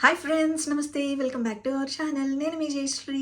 Hi friends, నమస్తే. Welcome back to our channel. నేను మీ జయశ్రీ.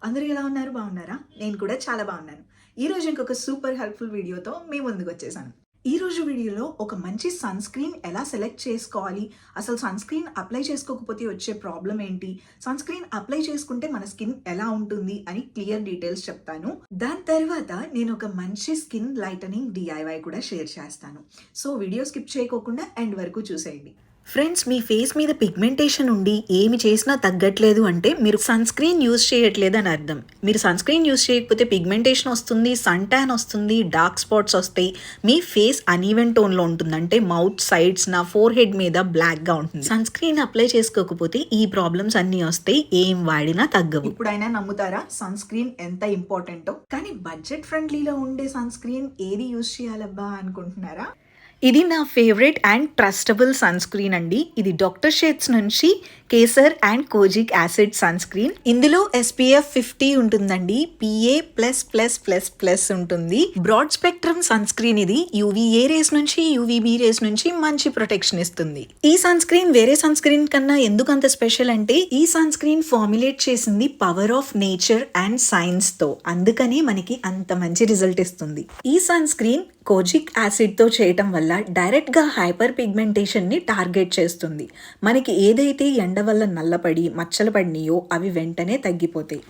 అందరూ ఎలా ఉన్నారు? బాగున్నారా? నేను కూడా చాలా బాగున్నాను. ఈరోజు ఇంకొక సూపర్ హెల్ప్ఫుల్ వీడియోతో మీ ముందుకు వచ్చేసాను. ఈరోజు వీడియోలో ఒక మంచి సన్ స్క్రీన్ ఎలా సెలెక్ట్ చేసుకోవాలి, అసలు సన్ స్క్రీన్ అప్లై చేసుకోకపోతే వచ్చే ప్రాబ్లం ఏంటి, సన్ స్క్రీన్ అప్లై చేసుకుంటే మన స్కిన్ ఎలా ఉంటుంది అని క్లియర్ డీటెయిల్స్ చెప్తాను. దాని తర్వాత నేను ఒక మంచి స్కిన్ లైటనింగ్ DIY కూడా షేర్ చేస్తాను. సో వీడియో స్కిప్ చేయకోకుండా ఎండ్ వరకు చూసేయండి. ఫ్రెండ్స్, మీ ఫేస్ మీద పిగ్మెంటేషన్ ఉండి ఏమి చేసినా తగ్గట్లేదు అంటే మీరు సన్ స్క్రీన్ యూజ్ చేయట్లేదు అని అర్థం. మీరు సన్ స్క్రీన్ యూజ్ చేయకపోతే పిగ్మెంటేషన్ వస్తుంది, సన్ ట్యాన్ వస్తుంది, డార్క్ స్పాట్స్ వస్తాయి, మీ ఫేస్ అన్ఈవెన్ టోన్లో ఉంటుంది. అంటే మౌత్ సైడ్స్, నా ఫోర్ హెడ్ మీద బ్లాక్గా ఉంటుంది. సన్ స్క్రీన్ అప్లై చేసుకోకపోతే ఈ ప్రాబ్లమ్స్ అన్నీ వస్తాయి, ఏం వాడినా తగ్గవు. ఇప్పుడైనా నమ్ముతారా సన్ స్క్రీన్ ఎంత ఇంపార్టెంటో? కానీ బడ్జెట్ ఫ్రెండ్లీలో ఉండే సన్ స్క్రీన్ ఏది యూజ్ చేయాలబ్బా అనుకుంటున్నారా? ఇది నా favourite and trustable sun screen అండి. ఇది డాక్టర్ షేడ్స్ నుంచి kesar and kojic acid sun screen. ఇందులో SPF 50 ఉంటుందండి, PA++++ ఉంటుంది. బ్రాడ్ స్పెక్ట్రమ్ సన్ స్క్రీన్ ఇది. UVA రేస్ నుంచి UVB రేస్ నుంచి మంచి ప్రొటెక్షన్ ఇస్తుంది. ఈ సన్ స్క్రీన్ వేరే సన్ స్క్రీన్ కన్నా ఎందుకు అంత స్పెషల్ అంటే ఈ సన్ స్క్రీన్ ఫార్ములేట్ చేసింది power of nature and science తో, అందుకని మనకి అంత మంచి రిజల్ట్ ఇస్తుంది. ఈ సన్ స్క్రీన్ కోజిక్ యాసిడ్తో చేయటం వల్ల డైరెక్ట్గా హైపర్ పిగ్మెంటేషన్ని టార్గెట్ చేస్తుంది. మనకి ఏదైతే ఎండ వల్ల నల్లపడి మచ్చలు పడినాయో అవి వెంటనే తగ్గిపోతాయి.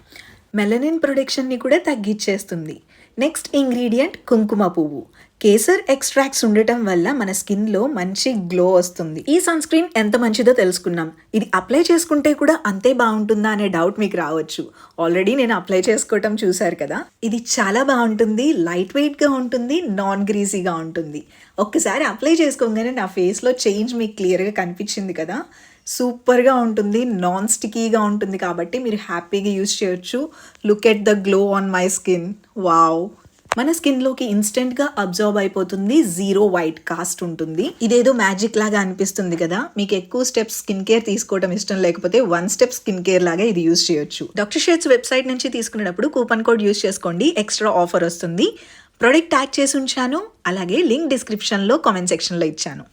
మెలనిన్ ప్రొడక్షన్ని కూడా తగ్గించేస్తుంది. నెక్స్ట్ ఇంగ్రీడియంట్ కుంకుమ పువ్వు. కేసర్ ఎక్స్ట్రాక్ట్స్ ఉండటం వల్ల మన స్కిన్లో మంచి గ్లో వస్తుంది. ఈ సన్ స్క్రీన్ ఎంత మంచిదో తెలుసుకున్నాం. ఇది అప్లై చేసుకుంటే కూడా అంతే బాగుంటుందా అనే డౌట్ మీకు రావచ్చు. ఆల్రెడీ నేను అప్లై చేసుకోవటం చూశారు కదా. ఇది చాలా బాగుంటుంది, లైట్ వెయిట్గా ఉంటుంది, నాన్ గ్రీజీగా ఉంటుంది. ఒక్కసారి అప్లై చేసుకోగానే నా ఫేస్లో చేంజ్ మీకు క్లియర్గా కనిపించింది కదా. సూపర్గా ఉంటుంది, నాన్ స్టికీగా ఉంటుంది, కాబట్టి మీరు హ్యాపీగా యూజ్ చేయొచ్చు. Look at the glow on my skin. Wow! మన స్కిన్లోకి ఇన్స్టెంట్గా అబ్జర్వ్ అయిపోతుంది, జీరో వైట్ కాస్ట్ ఉంటుంది. ఇదేదో మ్యాజిక్ లాగా అనిపిస్తుంది కదా. మీకు ఎక్కువ స్టెప్స్ స్కిన్ కేర్ తీసుకోవడం ఇష్టం లేకపోతే 1 స్టెప్ స్కిన్ కేర్ లాగా ఇది యూజ్ చేయొచ్చు. డాక్టర్ షేడ్స్ వెబ్సైట్ నుంచి తీసుకునేటప్పుడు కూపన్ కోడ్ యూజ్ చేసుకోండి, ఎక్స్ట్రా ఆఫర్ వస్తుంది. ప్రొడక్ట్ ట్యాగ్ చేసి ఉంచాను, అలాగే లింక్ డిస్క్రిప్షన్లో కామెంట్ సెక్షన్లో ఇచ్చాను.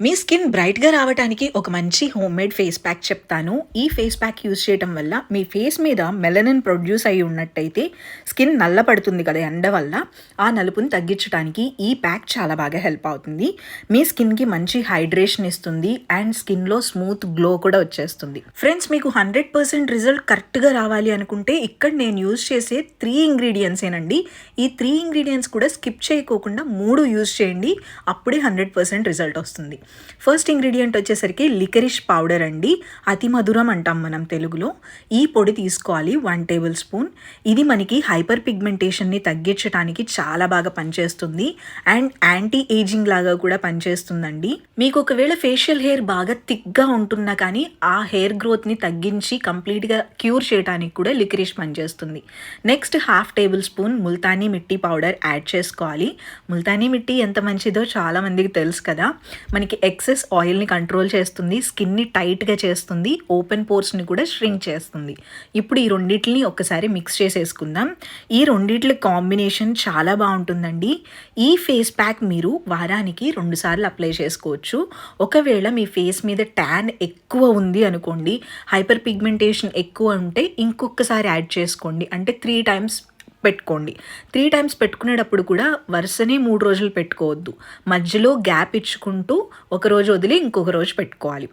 మీ స్కిన్ బ్రైట్గా రావడానికి ఒక మంచి హోమ్ మేడ్ ఫేస్ ప్యాక్ చెప్తాను. ఈ ఫేస్ ప్యాక్ యూజ్ చేయడం వల్ల మీ ఫేస్ మీద మెలనిన్ ప్రొడ్యూస్ అయి ఉన్నట్టయితే స్కిన్ నల్ల పడుతుంది కదా ఎండ వల్ల, ఆ నలుపుని తగ్గించడానికి ఈ ప్యాక్ చాలా బాగా హెల్ప్ అవుతుంది. మీ స్కిన్కి మంచి హైడ్రేషన్ ఇస్తుంది అండ్ స్కిన్లో స్మూత్ గ్లో కూడా వచ్చేస్తుంది. ఫ్రెండ్స్, మీకు 100% రిజల్ట్ కరెక్ట్గా రావాలి అనుకుంటే ఇక్కడ నేను యూజ్ చేసే 3 ఇంగ్రీడియంట్స్ ఏనండి. ఈ 3 ఇంగ్రీడియంట్స్ కూడా స్కిప్ చేయకోకుండా 3 యూజ్ చేయండి, అప్పుడే 100% రిజల్ట్ వస్తుంది. ఫస్ట్ ఇంగ్రీడియంట్ వచ్చేసరికి లికరిష్ పౌడర్ అండి. అతి మధురం అంటాం మనం తెలుగులో. ఈ పొడి తీసుకోవాలి 1 టేబుల్ స్పూన్. ఇది మనకి హైపర్ పిగ్మెంటేషన్ని తగ్గించడానికి చాలా బాగా పనిచేస్తుంది అండ్ యాంటీ ఏజింగ్ లాగా కూడా పనిచేస్తుందండి. మీకు ఒకవేళ ఫేషియల్ హెయిర్ బాగా థిక్గా ఉంటున్నా కానీ ఆ హెయిర్ గ్రోత్ని తగ్గించి కంప్లీట్గా క్యూర్ చేయడానికి కూడా లికరిష్ పనిచేస్తుంది. Next 1/2 tablespoon Multani mitti powder add చేసుకోవాలి. ముల్తానీ మిట్టి ఎంత మంచిదో చాలా మందికి తెలుసు కదా. మనకి ఎక్సెస్ ఆయిల్ని కంట్రోల్ చేస్తుంది, స్కిన్ని టైట్గా చేస్తుంది, ఓపెన్ పోర్స్ని కూడా ష్రింక్ చేస్తుంది. ఇప్పుడు ఈ రెండింటిని ఒక్కసారి మిక్స్ చేసేసుకుందాం. ఈ రెండింటి కాంబినేషన్ చాలా బాగుంటుందండి. ఈ ఫేస్ ప్యాక్ మీరు వారానికి 2 సార్లు అప్లై చేసుకోవచ్చు. ఒకవేళ మీ ఫేస్ మీద ట్యాన్ ఎక్కువ ఉంది అనుకోండి, హైపర్ పిగ్మెంటేషన్ ఎక్కువ ఉంటే ఇంకొకసారి యాడ్ చేసుకోండి, అంటే 3 టైమ్స్ పెట్టుకోండి. 3 టైమ్స్ పెట్టుకునేటప్పుడు కూడా వరుసనే 3 రోజులు పెట్టుకోవద్దు, మధ్యలో గ్యాప్ ఇచ్చుకుంటూ ఒక రోజు వదిలి ఇంకొక రోజు పెట్టుకోవాలి.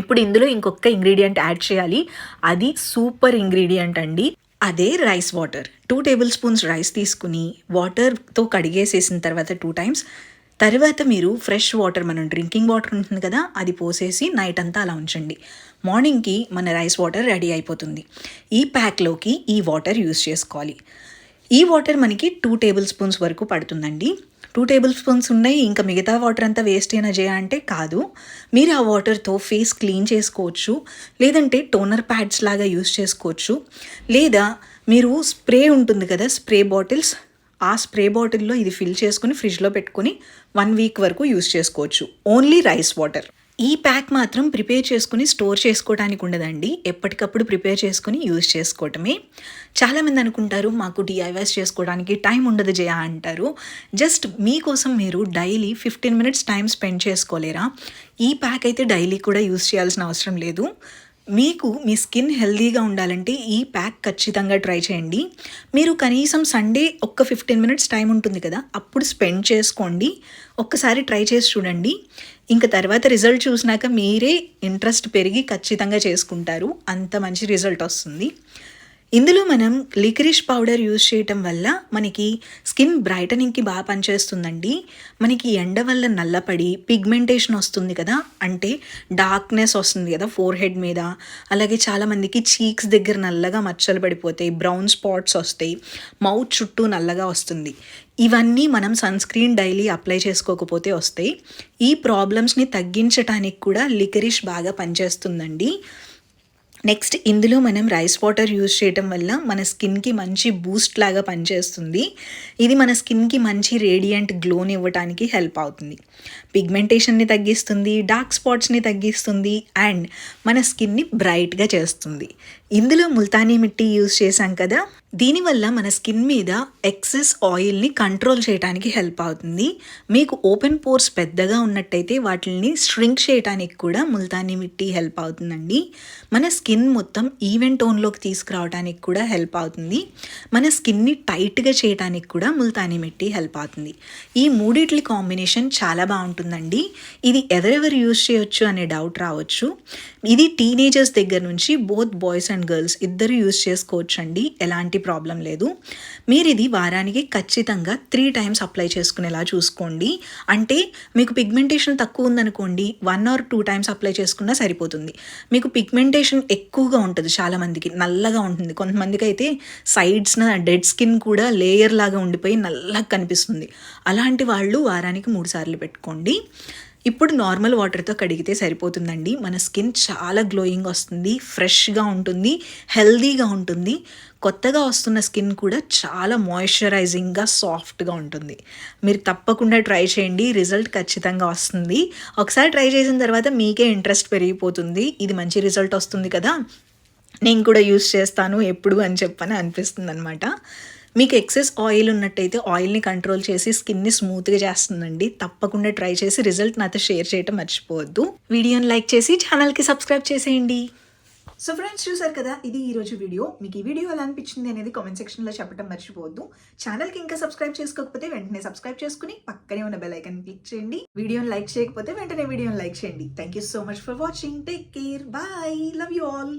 ఇప్పుడు ఇందులో ఇంకొక ఇంగ్రీడియంట్ యాడ్ చేయాలి, అది సూపర్ ఇంగ్రీడియంట్ అండి. అదే rice water. 2 table spoons rice తీసుకుని వాటర్తో కడిగేసేసిన తర్వాత 2 టైమ్స్ తర్వాత మీరు ఫ్రెష్ వాటర్, మనం డ్రింకింగ్ వాటర్ ఉంటుంది కదా, అది పోసేసి నైట్ అంతా అలా ఉంచండి. మార్నింగ్కి మన రైస్ వాటర్ రెడీ అయిపోతుంది. ఈ ప్యాక్లోకి ఈ వాటర్ యూస్ చేసుకోవాలి. ఈ వాటర్ మనకి 2 టేబుల్ స్పూన్స్ వరకు పడుతుందండి. 2 టేబుల్ స్పూన్స్ ఉన్నాయి, ఇంకా మిగతా వాటర్ అంతా వేస్ట్ అయినా చేయాలంటే కాదు. మీరు ఆ వాటర్తో ఫేస్ క్లీన్ చేసుకోవచ్చు, లేదంటే టోనర్ ప్యాడ్స్ లాగా యూస్ చేసుకోవచ్చు, లేదా మీరు స్ప్రే ఉంటుంది కదా, స్ప్రే బాటిల్స్, ఆ స్ప్రే బాటిల్లో ఇది ఫిల్ చేసుకుని ఫ్రిడ్జ్లో పెట్టుకుని 1 వీక్ వరకు యూస్ చేసుకోవచ్చు. Only rice water. ఈ ప్యాక్ మాత్రం ప్రిపేర్ చేసుకొని స్టోర్ చేసుకోవడానికి ఉండదండి. ఎప్పటికప్పుడు ప్రిపేర్ చేసుకొని యూజ్ చేసుకోవటమే. చాలామంది అనుకుంటారు మాకు డీఐవైస్ చేసుకోవడానికి టైం ఉండదు జయ అంటారు. జస్ట్ మీకోసం మీరు డైలీ 15 మినిట్స్ టైం స్పెండ్ చేసుకోలేరా? ఈ ప్యాక్ అయితే డైలీ కూడా యూజ్ చేయాల్సిన అవసరం లేదు. మీకు మీ స్కిన్ హెల్తీగా ఉండాలంటే ఈ ప్యాక్ ఖచ్చితంగా ట్రై చేయండి. మీరు కనీసం సండే ఒక్క 15 మినిట్స్ టైం ఉంటుంది కదా, అప్పుడు స్పెండ్ చేసుకోండి. ఒక్కసారి ట్రై చేసి చూడండి. ఇంక తర్వాత రిజల్ట్ చూసినాక మీరే ఇంట్రెస్ట్ పెరిగి ఖచ్చితంగా చేసుకుంటారు. అంత మంచి రిజల్ట్ వస్తుంది. ఇందులో మనం లికరిష్ పౌడర్ యూజ్ చేయటం వల్ల మనకి స్కిన్ బ్రైటనింగ్కి బాగా పనిచేస్తుందండి. మనకి ఎండ వల్ల నల్లపడి పిగ్మెంటేషన్ వస్తుంది కదా, అంటే డార్క్నెస్ వస్తుంది కదా ఫోర్ హెడ్ మీద. అలాగే చాలామందికి చీక్స్ దగ్గర నల్లగా మచ్చలు పడిపోతాయి, బ్రౌన్ స్పాట్స్ వస్తాయి, మౌత్ చుట్టూ నల్లగా వస్తుంది. ఇవన్నీ మనం సన్ స్క్రీన్ డైలీ అప్లై చేసుకోకపోతే వస్తాయి. ఈ ప్రాబ్లమ్స్ని తగ్గించడానికి కూడా లికరిష్ బాగా పనిచేస్తుందండి. నెక్స్ట్ ఇందులో మనం రైస్ వాటర్ యూజ్ చేయటం వల్ల మన స్కిన్కి మంచి బూస్ట్ లాగా పనిచేస్తుంది. ఇది మన స్కిన్కి మంచి రేడియంట్ గ్లోని ఇవ్వడానికి హెల్ప్ అవుతుంది. పిగ్మెంటేషన్ని తగ్గిస్తుంది, డార్క్ స్పాట్స్ని తగ్గిస్తుంది అండ్ మన స్కిన్ని బ్రైట్గా చేస్తుంది. ఇందులో ముల్తానీ మిట్టి యూజ్ చేసాం కదా, దీనివల్ల మన స్కిన్ మీద ఎక్సెస్ ఆయిల్ని కంట్రోల్ చేయడానికి హెల్ప్ అవుతుంది. మీకు ఓపెన్ పోర్స్ పెద్దగా ఉన్నట్టయితే వాటిని ష్రింక్ చేయడానికి కూడా ముల్తానీ మిట్టి హెల్ప్ అవుతుందండి. మన స్కిన్ మొత్తం ఈవెన్ టోన్లోకి తీసుకురావడానికి కూడా హెల్ప్ అవుతుంది. మన స్కిన్ని టైట్గా చేయడానికి కూడా ముల్తానీ మిట్టి హెల్ప్ అవుతుంది. ఈ మూడిట్ల కాంబినేషన్ చాలా బాగుంటుందండి. ఇది ఎవరెవరు యూజ్ చేయొచ్చు అనే డౌట్ రావచ్చు. ఇది టీనేజర్స్ దగ్గర నుంచి బోత్ బాయ్స్ అండ్ గర్ల్స్ ఇద్దరు యూజ్ చేసుకోవచ్చు అండి. ఎలాంటి ప్రాబ్లం లేదు. మీరు ఇది వారానికి ఖచ్చితంగా 3 టైమ్స్ అప్లై చేసుకునేలా చూసుకోండి. అంటే మీకు పిగ్మెంటేషన్ తక్కువ ఉందనుకోండి 1 or 2 టైమ్స్ అప్లై చేసుకున్నా సరిపోతుంది. మీకు పిగ్మెంటేషన్ ఎక్కువగా ఉంటుంది, చాలామందికి నల్లగా ఉంటుంది, కొంతమందికి అయితే సైడ్స్న డెడ్ స్కిన్ కూడా లేయర్ లాగా ఉండిపోయి నల్లగా కనిపిస్తుంది. అలాంటి వాళ్ళు వారానికి 3 సార్లు పెట్టుకోండి. ఇప్పుడు నార్మల్ వాటర్తో కడిగితే సరిపోతుందండి. మన స్కిన్ చాలా గ్లోయింగ్ వస్తుంది, ఫ్రెష్గా ఉంటుంది, హెల్దీగా ఉంటుంది. కొత్తగా వస్తున్న స్కిన్ కూడా చాలా మాయిశ్చరైజింగ్గా సాఫ్ట్గా ఉంటుంది. మీరు తప్పకుండా ట్రై చేయండి, రిజల్ట్ ఖచ్చితంగా వస్తుంది. ఒకసారి ట్రై చేసిన తర్వాత మీకే ఇంట్రెస్ట్ పెరిగిపోతుంది. ఇది మంచి రిజల్ట్ వస్తుంది కదా, నేను కూడా యూస్ చేస్తాను ఎప్పుడు అని చెప్పని అనిపిస్తుంది అనమాట. మీకు ఎక్సెస్ ఆయిల్ ఉన్నట్టయితే ఆయిల్ని కంట్రోల్ చేసి స్కిన్ని స్మూత్గా చేస్తుందండి. తప్పకుండా ట్రై చేసి రిజల్ట్ నాతో షేర్ చేయటం మర్చిపోవద్దు. వీడియోని లైక్ చేసి ఛానల్కి సబ్స్క్రైబ్ చేసేయండి. సో ఫ్రెండ్స్, చూసారు కదా, ఇది ఈరోజు వీడియో. మీకు ఈ వీడియో ఎలా అనిపించింది అనేది కామెంట్ సెక్షన్లో చెప్పడం మర్చిపోవద్దు. ఛానల్కి ఇంకా సబ్స్క్రైబ్ చేసుకోకపోతే వెంటనే సబ్స్క్రైబ్ చేసుకుని పక్కనే ఉన్న బెల్ ఐకాన్ క్లిక్ చేయండి. వీడియోని లైక్ చేయకపోతే వెంటనే వీడియోని లైక్ చేయండి. Thank you so much for watching. Take care, bye, love you all.